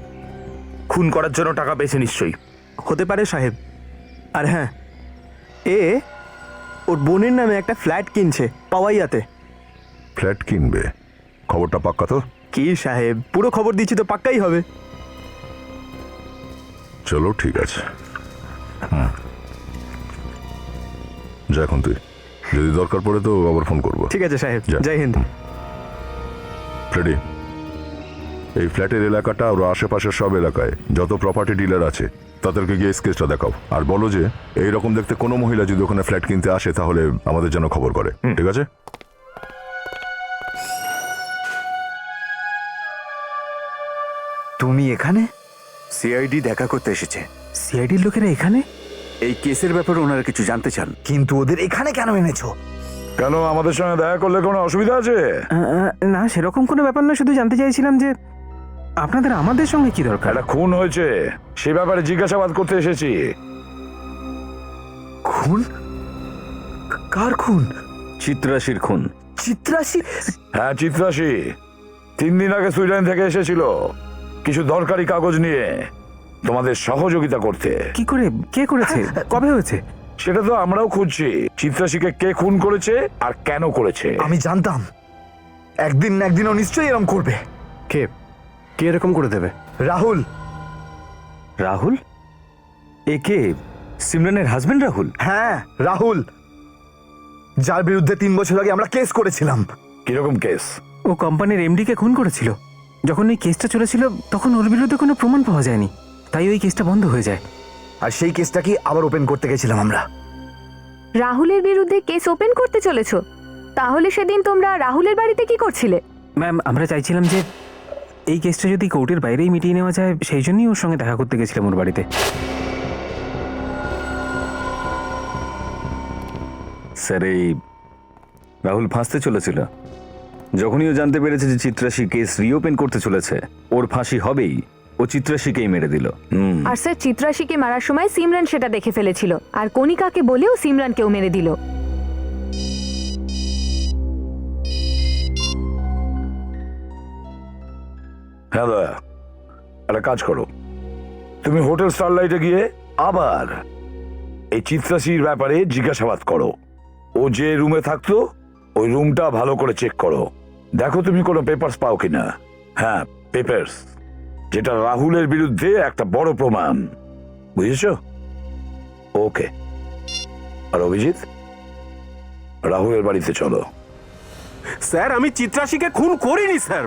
খুন করার জন্য টাকা পেয়েছে নিশ্চয়ই।
হতে পারে সাহেব। আর হ্যাঁ, এ ওর বোনের নামে একটা ফ্ল্যাট কিনছে পাওয়াইয়াতে।
ফ্ল্যাট কিনবে? খবরটা পাক্কা তো?
কি সাহেব, পুরো খবর দিচ্ছি তো পাক্কাই হবে।
চলো ঠিক আছে। যা এখন তুই, যদি দরকার পড়ে তো আবার ফোন করবো।
ঠিক আছে সাহেব, জয় হিন্দ।
ফ্রেডি, এই ফ্ল্যাটের এলাকাটা ওর আশেপাশের সব এলাকায় যত প্রপার্টি ডিলার আছে তাদেরকে গিয়ে স্কেচটা দেখাও, আর বলো যে এইরকম দেখতে কোনো মহিলা যদি ওখানে ফ্ল্যাট কিনতে আসে তাহলে আমাদের যেন খবর করে। ঠিক আছে?
তুমি এখানে? সিআইডি দেখা করতে এসেছে।
সিআইডির লোকেরা এখানে?
এই কেসের ব্যাপারে ওনারা কিছু জানতে চান।
কিন্তু ওদের এখানে কেন এনেছো?
কেন, আমাদের সঙ্গে দেখা করলে কোনো অসুবিধা আছে?
না, সেরকম কোনো ব্যাপার না, শুধু জানতে চাইছিলাম যে আপনাদের আমাদের সঙ্গে কি দরকার।
একটা খুন হয়েছে, সে ব্যাপারে জিজ্ঞাসাবাদ করতে এসেছি।
খুন? কার খুন?
চিত্রাশীর খুন।
চিত্রাশী?
হ্যাঁ, চিত্রাশী 3 দিন আগে সুইডেন থেকে এসেছিল কিছু দরকারি কাগজ নিয়ে তোমাদের সহযোগিতা করতে।
কি করে? কে করেছে? কবে হয়েছে?
সেটা তো আমরাও খুঁজছি। চিত্রাশীকে কে খুন করেছে আর কেন করেছে?
আমি জানতাম একদিন না একদিন ও নিশ্চয়ই এরকম করবে।
কে কে এরকম করে দেবে?
রাহুল।
রাহুল? একে সিমরানের হাজবেন্ড রাহুল?
হ্যাঁ, রাহুল, যার বিরুদ্ধে 3 বছর আগে আমরা কেস করেছিলাম।
কিরকম কেস?
ও কোম্পানির এমডি কে খুন করেছিল। যখন এই কেসটা চলেছিল তখন ওর বিরুদ্ধে কোনো প্রমাণ পাওয়া যায়নি, তাই ওই কেসটা বন্ধ হয়ে যায়।
আর সেই কেসটাকে আবার ওপেন করতে গেছিলাম আমরা।
রাহুলের বিরুদ্ধে কেস ওপেন করতে চলেছো? তাহলে সেদিন তোমরা রাহুলের বাড়িতে কি করছিলে?
ম্যাম, আমরা চাইছিলাম যে এই কেসটা যদি কোর্টের বাইরেই মিটিয়ে নেওয়া যায়, সেই জন্যই ওর সঙ্গে দেখা করতে গেছিলাম ওর বাড়িতে।
স্যার, এই রাহুল ফাঁসতে চলেছিল। যখনই ও জানতে পেরেছে যে চিত্রাশী কেস রিওপেন করতে চলেছে, ওর ফাঁসি হবেই, ও চিত্রাশীকেই মেরে দিল।
আর স্যার চিত্রাশীকে মারার সময় সিমরান সেটা দেখে ফেলেছিল, আর কণিকাকে বলেও সিমরানকেও মেরে দিল।
হ্যাঁ দাদা, একটা কাজ করো, তুমি হোটেল স্টারলাইটে গিয়ে আবার এই চিত্রাশীর ব্যাপারে জিজ্ঞাসাবাদ করো। ও যে রুমে থাকতো ওই রুমটা ভালো করে চেক করো, দেখো তুমি কোনো পেপারস পাও কিনা। হ্যাঁ, পেপারস, যেটা রাহুলের বিরুদ্ধে একটা বড় প্রমাণ, বুঝেছো? ওকে। আর অভিজিৎ, রাহুলের বাড়িতে চলো।
স্যার আমি চিত্রাশীকে খুন করিনি স্যার।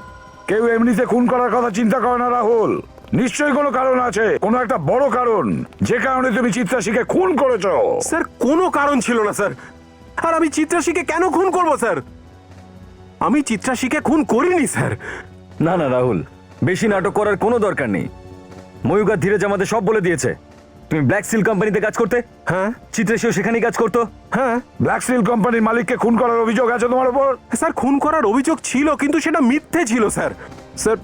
কেউ এমনিতে খুন করার কথা চিন্তা করে না রাহুল, নিশ্চয়ই কোনো কারণ আছে, কোনো একটা বড় কারণ, যে কারণে তুমি চিত্রাশীকে খুন করেছো।
স্যার কোনো কারণ ছিল না স্যার। আর আমি চিত্রাশীকে কেন খুন করব স্যার? আমি চিত্রাশীকে খুন করিনি স্যার।
না না রাহুল, বেশি নাটক করার কোনো দরকার নেই। ময়ূক আর ধীরজ আমাদের সব বলে দিয়েছে। তুমি ব্ল্যাক সিল কোম্পানিতে কাজ করতে।
হ্যাঁ।
চিত্রাশীও সেখানেই কাজ করতো।
হ্যাঁ।
ব্ল্যাক সিল কোম্পানির মালিককে খুন করার অভিযোগ আছে তোমার উপর?
স্যার খুন করার অভিযোগ ছিল, কিন্তু সেটা মিথ্যে ছিল স্যার। স্যার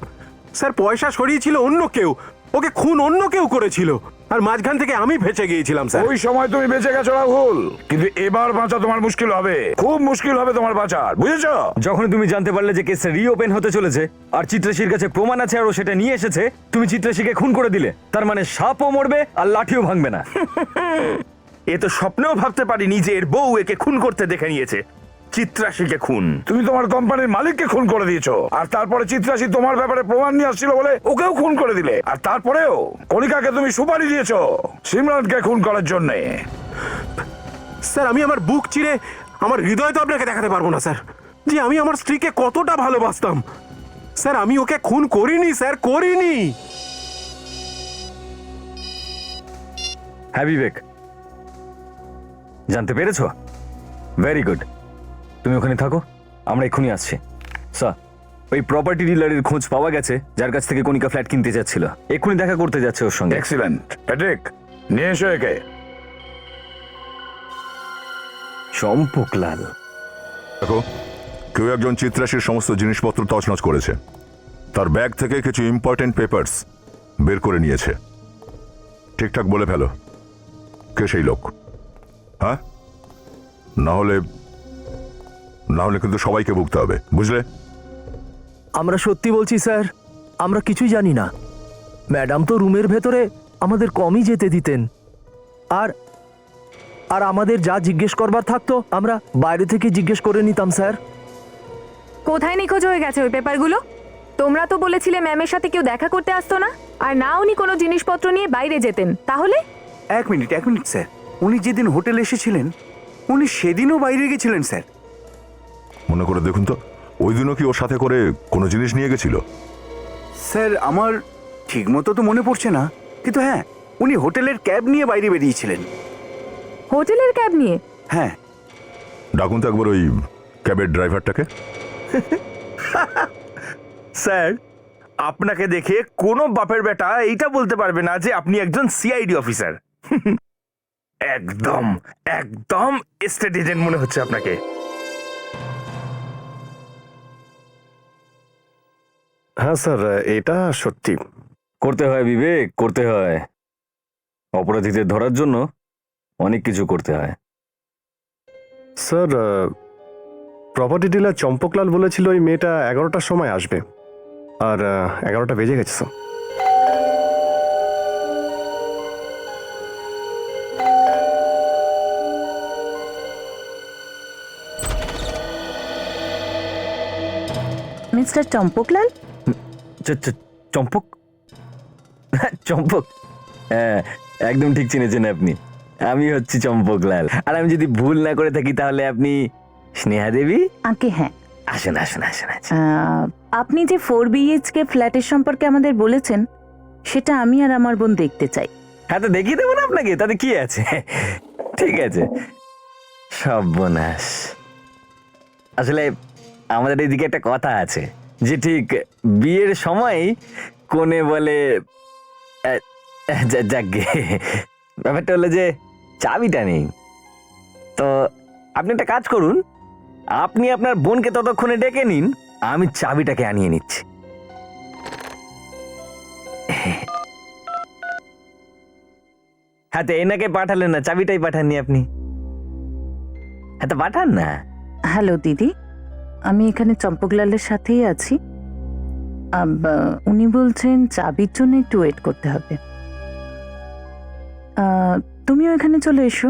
স্যার পয়সা সরিয়েছিল অন্য কেউ, ওকে খুন অন্য কেউ করেছিল, আর মাঝখান থেকে আমি ভেসে গিয়েছিলাম স্যার।
ওই সময় তুমি বেঁচে গেছো রাহুল, কিন্তু এবার বাঁচা তোমার মুশকিল হবে, খুব মুশকিল হবে তোমার বাঁচার, বুঝেছো?
যখন তুমি জানতে পারলে যে কেসটা রিওপেন হতে চলেছে আর চিত্রাশীর কাছে প্রমাণ আছে আর ও সেটা নিয়ে এসেছে, তুমি চিত্রাশীকে খুন করে দিলে। তার মানে সাপও মরবে আর লাঠিও ভাঙবে না।
এ তো স্বপ্নেও ভাবতে পারিনি যে এর বউ একে খুন করতে দেখে নিয়েছে। চিত্রাশীকে খুন,
তুমি তোমার কোম্পানির মালিককে খুন করে দিয়েছো, আর তারপরে চিত্রাশী তোমার ব্যাপারে প্রমাণ নিয়ে আসছিল বলে ওকেও খুন করে দিলে, আর তারপরেও কণিকাকে তুমি সুপারি দিয়েছো সিমরানকে খুন করার জন্য।
স্যার আমি আমার বুক চিরে আমার হৃদয় তো আপনাকে দেখাতে পারবো না স্যার, যে আমি আমার স্ত্রীকে কতটা ভালোবাসতাম। স্যার আমি ওকে খুন করিনি স্যার, করিনি।
হ্যাঁ বিবেক, জানতে পেরেছো? Very good. তুমি ওখানে থাকো, আমরা এক্ষুনি আসছি। স্যার, ওই প্রপার্টি ডিলারের খোঁজ পাওয়া গেছে যার কাছ থেকে কণিকা ফ্ল্যাট কিনতে যাচ্ছিল। এক্ষুনি দেখা করতে যাচ্ছে ওর সঙ্গে।
এক্সিলেন্ট। প্যাট্রিক, নিয়ে এসো একে।
চম্পকলাল,
দেখো, কেউ একজন চিত্রাশীর সমস্ত জিনিসপত্র তছনছ করেছে। তার ব্যাগ থেকে কিছু ইম্পর্টেন্ট পেপারস বের করে নিয়েছে। ঠিকঠাক বলে ফেলো, কে সেই লোক? হ্যাঁ, না হলে কিন্তু সবাইকে ভুগতে হবে, বুঝলে?
আমরা সত্যি বলছি স্যার, আমরা কিছুই জানি না। ম্যাডাম তো রুমের ভেতরে আমাদের কমই যেতে দিতেন, আর আর আমাদের যা জিজ্ঞেস করবার থাকতো আমরা বাইরে থেকে জিজ্ঞেস করে নিতাম স্যার।
কোথায় নিখোঁজ হয়ে গেছে ওই পেপারগুলো? তোমরা তো বলেছিলে ম্যামের সাথে কেউ দেখা করতে আসতো না, আর না উনি কোনো জিনিসপত্র নিয়ে বাইরে যেতেন। তাহলে
এক মিনিট স্যার, উনি যেদিন হোটেলে এসেছিলেন উনি সেদিনও বাইরে গেছিলেন স্যার।
মনে করে দেখুন তো, ওই দিনও কি ওর সাথে করে কোনো জিনিস নিয়ে গেছিল?
স্যার আমার ঠিক মতো তো মনে পড়ছে না, কিন্তু হ্যাঁ উনি হোটেলের ক্যাব নিয়ে বাইরে বেরিয়েছিলেন।
হোটেলের ক্যাব নিয়ে?
হ্যাঁ।
ডাকুন তো একবার ওই ক্যাবের ড্রাইভারটাকে।
স্যার, আপনাকে দেখে কোনো বাপের বেটা এইটা বলতে পারবে না যে আপনি একজন সিআইডি অফিসার। একদম একদম স্টেট এজেন্ট মনে হচ্ছে আপনাকে।
হ্যাঁ স্যার, এটা সত্যি।
করতে হয় বিবেক, করতে হয়। অপরাধীদের ধরার জন্য অনেক কিছু করতে হয়।
স্যার, প্রপার্টি ডিলার চম্পকলাল বলেছিল ওই মেয়েটা 11টার সময় আসবে, আর 11টা বেজে গেছে স্যার।
মিস্টার চম্পকলাল,
চম্পক? চম্পক, হ্যাঁ একদম ঠিক চিনেছেন আপনি। আমি হচ্ছি চম্পকলাল, আর আমি যদি ভুল না করে থাকি তাহলে আপনি স্নেহা দেবী।
আগে হ্যাঁ,
আসেন আসেন আসেন আসেন।
আপনি যে 4 BHK ফ্ল্যাটের সম্পর্কে আমাদের বলেছেন সেটা আমি আর আমার বোন দেখতে চাই।
হ্যাঁ তো দেখিয়ে দেবো না আপনাকে, তাতে কি আছে। ঠিক আছে। সর্বনাশ, আসলে আমাদের এইদিকে একটা কথা আছে যে ঠিক বিয়ের সময় কোনে বলে, যাকে ব্যাপারটা হলো যে চাবিটা নেই। তো আপনি একটা কাজ করুন, আপনি আপনার বোনকে ততক্ষণে ডেকে নিন, আমি চাবিটাকে আনিয়ে নিচ্ছি। হ্যাঁ, তো এনাকে পাঠালেন না, চাবিটাই পাঠাননি আপনি। হ্যাঁ, তো পাঠান না।
হ্যালো দিদি, আমি এখানে চম্পকলালের সাথেই আছি। উনি বলছেন চাবির জন্য একটু ওয়েট করতে হবে। তুমিও এখানে চলে এসো।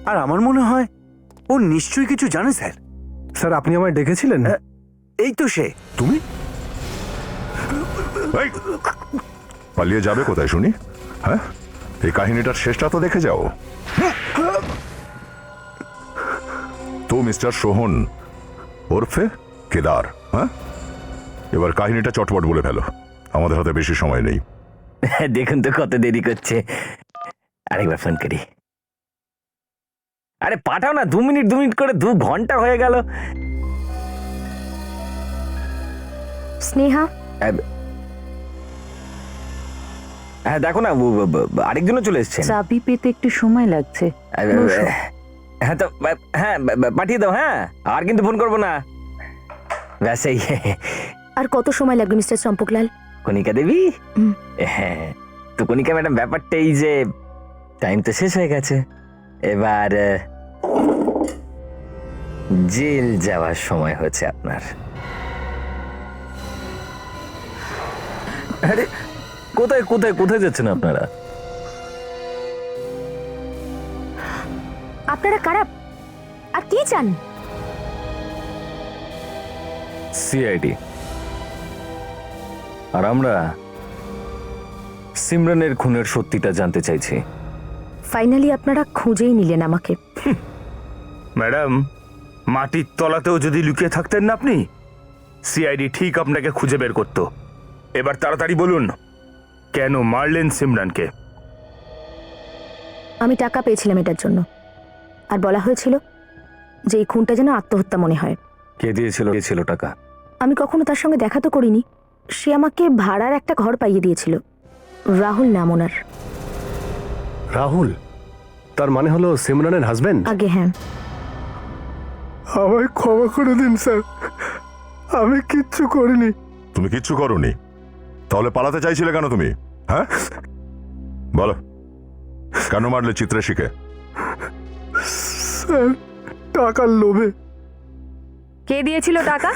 আর আমার মনে হয় ও নিশ্চয়ই কিছু জানে স্যার।
স্যার আপনি আমায় ডেকেছিলেন?
এই তো সে।
তুমি এই, পালিয়ে যাবে কোথায় শুনি? হ্যাঁ, এই কাহিনীটার শেষটা তো দেখে যাও। তো মিস্টার সোহন ওরফে কেদার, হ্যাঁ, এবার কাহিনীটা চটপট বলে ফেলো, আমাদের হাতে বেশি সময় নেই।
দেখুন তো কত দেরি করছে, আরেকবার ফোন করি। আরে পাঠাও না, 2 মিনিট করে 2 ঘন্টা হয়ে গেল।
স্নেহা,
হ্যাঁ দেখো না, আরেকজনও চলে এসছেন।
চাবি পেতে একটু সময় লাগছে। বসো।
হ্যাঁ তো হ্যাঁ, পাঠিয়ে দাও। হ্যাঁ, আর কিন্তু ফোন করবো না। ব্যাস এই।
আর কত সময় লাগবে মিস্টার চম্পকলাল?
কণিকা দেবী, হ্যাঁ তো কণিকা ম্যাডাম, ব্যাপারটা এই যে টাইম তো শেষ হয়ে গেছে, এবার জেল যাওয়ার সময় হয়েছে আপনার। আরে কোথায় কোথায় কোথায় যাচ্ছেন আপনারা?
আপনারা কারা আর কি চান?
সিআইডি। আর আমরা সিমরানের খুনের সত্যিটা জানতে চাইছি।
ফাইনালি আপনারা খুঁজেই নিলেন আমাকে।
ম্যাডাম, মাটির তলাতেও যদি লুকিয়ে থাকতেন না আপনি, সিআইডি ঠিক আপনাকে খুঁজে বের করতো। এবার তাড়াতাড়ি বলুন, কেন মারলেন সিমরানকে?
আমি টাকা পেয়েছিলাম এটার জন্য, আর বলা হয়েছিল যে এই খুনটা যেন আত্মহত্যা মনে হয়।
কে দিয়েছিল টাকা?
আমি কখনো তার সঙ্গে দেখা তো করিনি। সে আমাকে ভাড়ার একটা ঘর পাইয়ে দিয়েছিল। রাহুল নাম ওনার।
রাহুল? তার মানে হলো সিমরানের হাজবেন্ড?
আগে হ্যাঁ।
আমায় ক্ষমা করে দিন স্যার, আমি কিচ্ছু করিনি।
তুমি কিচ্ছু করোনি? তাহলে পালাতে চাইছিলে কেন তুমি? হ্যাঁ বলো, কেন মারলে চিত্রাশীকে?
স্যার, টাকার লোভে।
কে দিয়েছিল টাকা?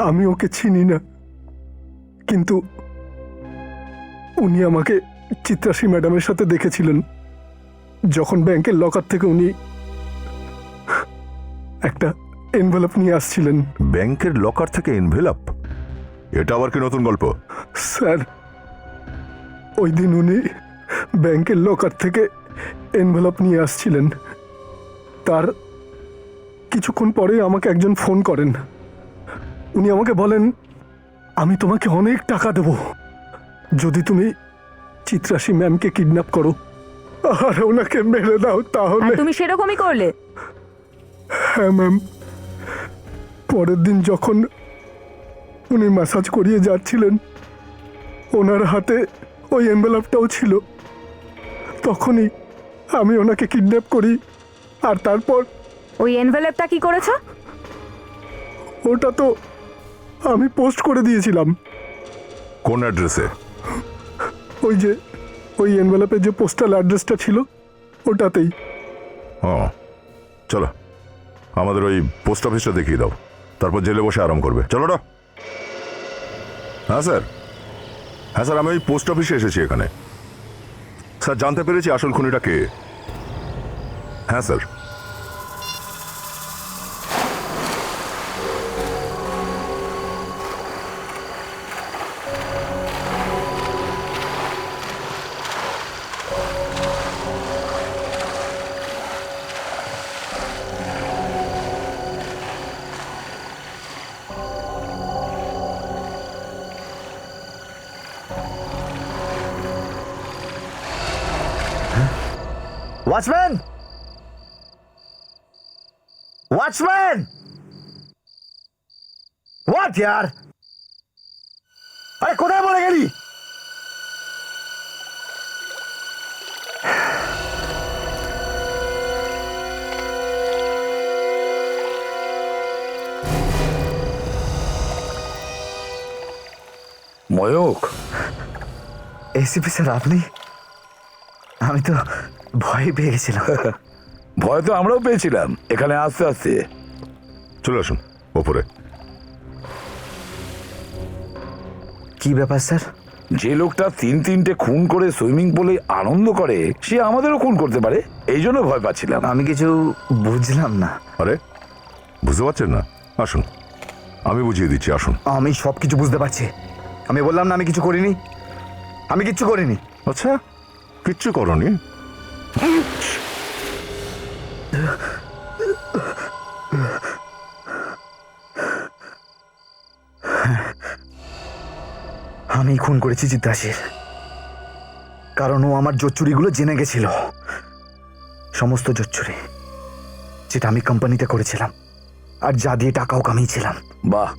আমি ওকে চিনি না, কিন্তু উনি আমাকে চিত্রাশী ম্যাডামের সাথে দেখেছিলেন যখন ব্যাংকের লকার থেকে উনি একটা এনভেলপ নিয়ে আসছিলেন।
ব্যাংকের লকার থেকে এনভেলপ? এটা আবার কি নতুন গল্প?
স্যার, ওই দিন উনি ব্যাংকের লকার থেকে এনভেলপ নিয়ে আসছিলেন। তার কিছুক্ষণ পরেই আমাকে একজন ফোন করেন। উনি আমাকে বলেন, আমি তোমাকে অনেক টাকা দেব যদি তুমি চিত্রাশী ম্যামকে কিডন্যাপ করো আর ওনাকে মেরে দাও। তাহলে
তুমি সেরকমই করলে?
হ্যাঁ ম্যাম। পরের দিন যখন উনি ম্যাসাজ করিয়ে যাচ্ছিলেন, ওনার হাতে ওই এনভেলপটাও ছিল। তখনই আমি ওনাকে কিডন্যাপ করি। আর তারপর
ওই এনভেলপটা কি করেছো?
ওটা তো আমি পোস্ট করে দিয়েছিলাম।
কোন অ্যাড্রেসে?
ওই যে ওই এনভেলপের যে পোস্টাল অ্যাড্রেসটা ছিল ওটাতেই।
ও চলো, আমাদের ওই পোস্ট অফিসটা দেখিয়ে দাও, তারপর জেলে বসে আরাম করবে। চলো না। হ্যাঁ স্যার, হ্যাঁ স্যার, আমি ওই পোস্ট অফিসে এসেছি এখানে। স্যার, জানতে পেরেছি আসল খুনিটা কে। হ্যাঁ স্যার।
ওয়াচম্যান! ওয়াচম্যান! হোয়াট ইয়ার? আরে কোথায় বলে গেলি?
ময়ূক,
এসিপি স্যার আপনি? আমি তো ভয় পেয়ে গেছিলাম।
ভয় তো আমরাও পেয়েছিলাম এখানে আসতে আসতে।
চলে আসুন ওপরে।
কি ব্যাপার স্যার?
যে লোকটা 3-3টে খুন করে সুইমিং পুলে আনন্দ করে সে আমাদেরও খুন করতে পারে, এই জন্য ভয় পাচ্ছিলাম।
আমি কিছু বুঝলাম না।
আরে বুঝতে পারছেন না? আসুন, আমি বুঝিয়ে দিচ্ছি, আসুন।
আমি সব কিছু বুঝতে পারছি। আমি বললাম না আমি কিছু করিনি, আমি কিচ্ছু করিনি।
আচ্ছা, কিচ্ছু করনি?
আমি খুন করেছি জিদ্দাসের, কারণ ও আমার জোচ্চুরিগুলো জেনে গেছিল। সমস্ত জোচ্চুরি যেটা আমি কোম্পানিতে করেছিলাম আর যা দিয়ে টাকাও কামিয়েছিলাম,
বাহ,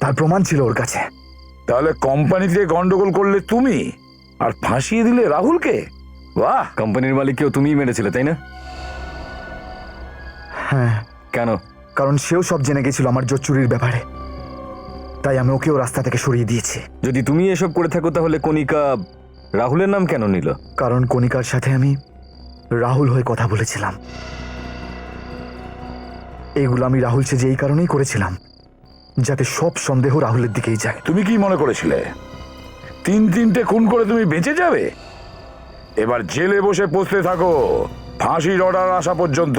তার প্রমাণ ছিল ওর কাছে।
তাহলে কোম্পানিতে গন্ডগোল করলে তুমি আর ফাঁসিয়ে দিলে রাহুলকে? বাহ,
কোম্পানির মালিককেও তুমিই মেরেছিলে তাই না? হ্যাঁ। কেন? কারণ সেও সব জেনে গেছিল আমার জোচ্চুরির ব্যাপারে, তাই আমি ওকেও রাস্তা থেকে সরিয়ে দিয়েছি। যদি তুমি এসব করে থাকো তাহলে কণিকা রাহুলের নাম কেন নিল? কারণ কণিকার সাথে আমি রাহুল হয়ে কথা বলেছিলাম। এগুলো আমি রাহুল সেজে এই কারণেই করেছিলাম যাতে সব সন্দেহ রাহুলের দিকেই যায়।
তুমি কি মনে করেছিলে 3-3টে খুন করে তুমি বেঁচে যাবে? এবার জেলে বসে পচতে থাকো ফাঁসির অর্ডার আসা পর্যন্ত।